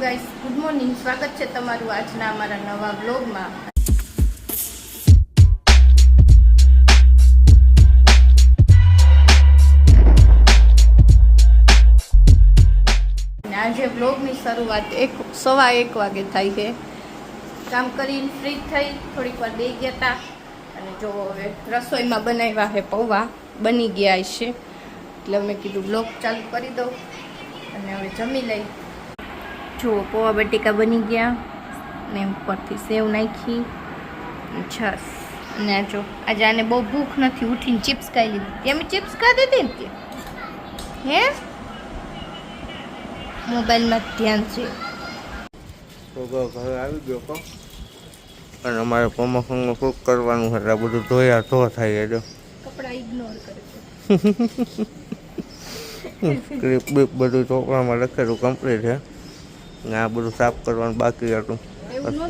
Guys, good morning. સ્વાગત છે તમારું આજના અમારા નવા બ્લોગમાં. આજે બ્લોગની શરૂઆત 1:15 વાગે થાય છે. કામ કરીને ફ્રી થઈ થોડીક વાર બેસી ગયા હતા અને જો હવે રસોઈમાં બનાવ્યા છે પૌવા બની ગયા છે, એટલે મેં કીધું બ્લોગ ચાલુ કરી દઉં અને હવે જમી લઈ. જો પૌવા બટેકા બની ગયા ને ઉપરથી સેવ નાખી, છાસ. અને જો આજે આને બહુ ભૂખ નથી, ઉઠીને ચિપ્સ ખાઈ લીધી. એમ ચિપ્સ ખાધી હતી ને તે હે મોબાઈલમાં ધ્યાન છે. તો ઘરે આવી ગયો કો અને અમારે પ્રમોશનનું શું કરવાનું છે એટલે બધું ધોયા ધો થાય જો કપડાં ઇગ્નોર કરે છે. સ્ક્રિપ્ટ બીપ બધું ચોપડામાં લખેલું કમ્પ્લીટ છે ને આ બધું સાફ કરવાનું બાકી હતું.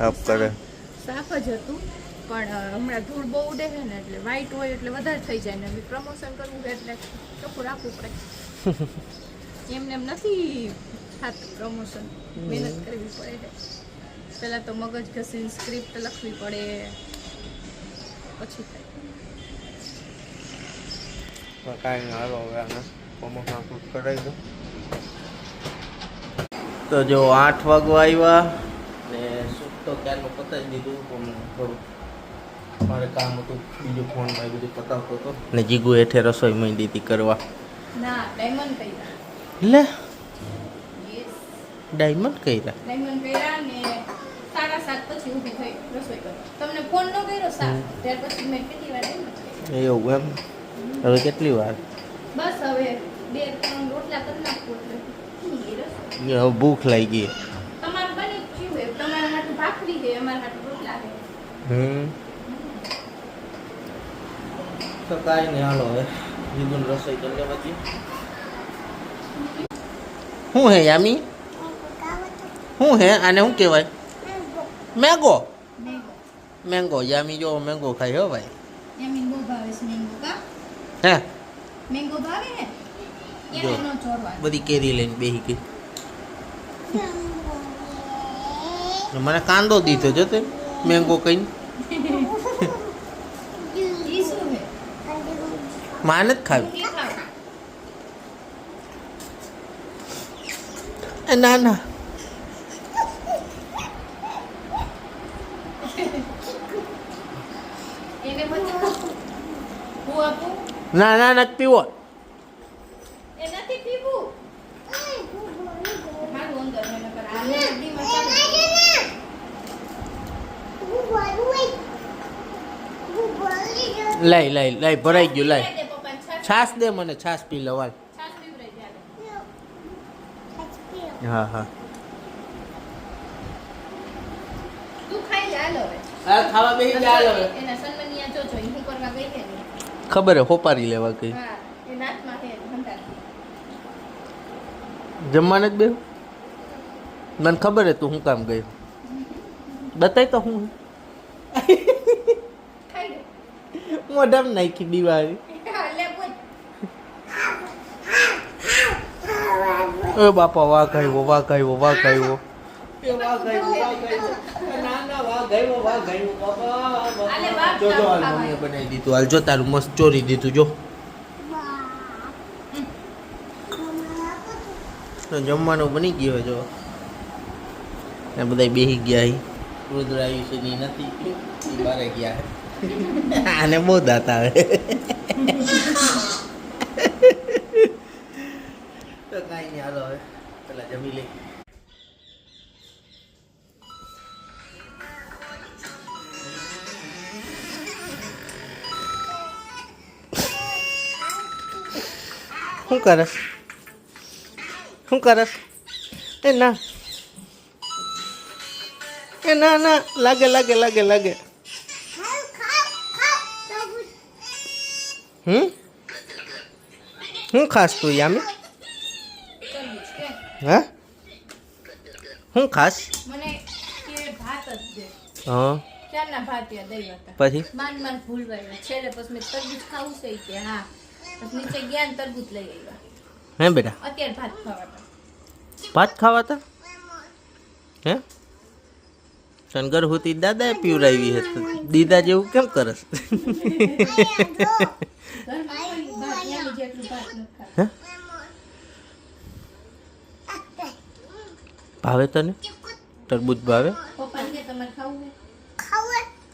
સાફ કરે સાફ જ હતું પણ હમણાં ધૂળ બહુ ઉડે છે ને એટલે વ્હાઈટ હોય એટલે વધારે થઈ જાય ને પ્રમોશન કરવું છે એટલે ચોખ્ખું રાખવું પડે. એમને એમ નથી થાતું પ્રમોશન, મહેનત કરવી પડે છે. પહેલાં તો મગજ ઘસીને સ્ક્રિપ્ટ લખવી પડે પછી થાય. કાંઈ ના હાલો હવે આને પ્રમોશન શૂટ કરાવી દો. તો જો 8 વાગવા આવ્યા ને શૂટ તો ક્યારનું પતાવી દીધું પણ થોડું મારે કામ હતું બીજું ફોનમાં એ બધું પતાવતો હતો ને જીગુ હેઠે રસોઈ માંડી હતી કરવા. ના ડાયમંડ કર્યા લે યસ ડાયમંડ કર્યા ડાયમંડ કર્યા ને 7:30 પછી ઊભી થઈ રસોઈ કરવા. તમને ફોન ન કર્યો ત્યાર પછી મેં કેટલી વાર એવું એમ. હવે કેટલી વાર? બસ હવે 2-3 રોટલા કરી નાખું એટલે હવે ભૂખ લાગી. તમારું બની ગયું હોય, તમારા માટે ભાખરી છે, અમારા માટે રોટલા છે. તો કાંઈ નહીં હાલો હવે જીગુન રસોઈ કરી લે પછી. શું હે યામી? શું હે આને શું કહેવાય? મેંગો. મેંગો યામી જો મેંગો ખાય હો ભાઈ. યામી બહુ ભાવે છે મેંગો કા? હે મેંગો ભાવે ને જો એને નો ચોરવાનું. બધી કેરી લઈને બેહી ગઈ. મને કાંદો દીધો જો તે મેંગો કઈ ઈ શું છે? માને જ ખાવી. કે ખાવ? ના ના એને પછી હું આપું? ના ના નથી પીવો. એ નથી પીવું. મારું અંદર મને પર આ નદીમાં ચાલે. લઈ લઈ લઈ ભરાઈ ગયું લઈ. દે પપ્પાને છાશ. છાશ દે મને છાશ પી લવાલ. છાશ પીવડાઈ દે હાલો. હા હા તું ખાઈ લે હાલો હવે. આ ખાવા બેહી જા હવે. એના સન્માનિયા જોજો ઈ હું કરવા ગઈ છે ને. ખબર હે હોપારી લેવા ગઈ. હા એ નાચમાં છે હંતાતી. જમવાને જ બે મને ખબર હે તું શું કામ ગઈ. બતાય તો હું ખાઈ લે. મોઢામ નાખી દિવાળી. હા લે બોલ. એ બાપા વાઘ આવ્યો વાઘ આવ્યો વાઘ આવ્યો. એ વાઘ આવ્યો વાઘ આવ્યો. ના ના વાઘ આવ્યો વાઘ આવ્યો બાપા. આલે વાઘ જો જો હાલ મમ્મીએ બનાવી દીધું હાલ જો તારું મસ્ત ચોરી દીધું જો. જમવાનું બની ગયો જો ને બધા બેસી ગયા હી. રુદ્ર આવ્યું છે ની નથી એ બારે ગયા આને બહુ દાંત આવે. તો કાંઈ નહીં હાલો હવે પેલા જમી લઈ. શું કરસ શું કરસ? એ ના એ ના ના લાગે લાગે લાગે લાગે. શું ખાસ તું યામી? હા શું ખાસ? મને કે ભાત જ દે. હા ક્યારના ભાત યાદ આવ્યા હતા. પછી માંડ માંડ ભૂલવાય છેલ્લે પછી મેં તરબૂચ ખાવું છે કે હા પછી નીચે ગયા ને તરબૂચ લઈ આવ્યા. હે બેટા અત્યારે ભાત ખાવા હતા. ભાત ખાવા હતા? હે શનગર હોતી દાદાએ પીવડાવી હે તો દીદા જેવું કેમ કરસ હે ભાવે તને તરબૂચ ભાવે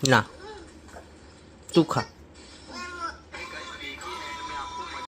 ના તું ખા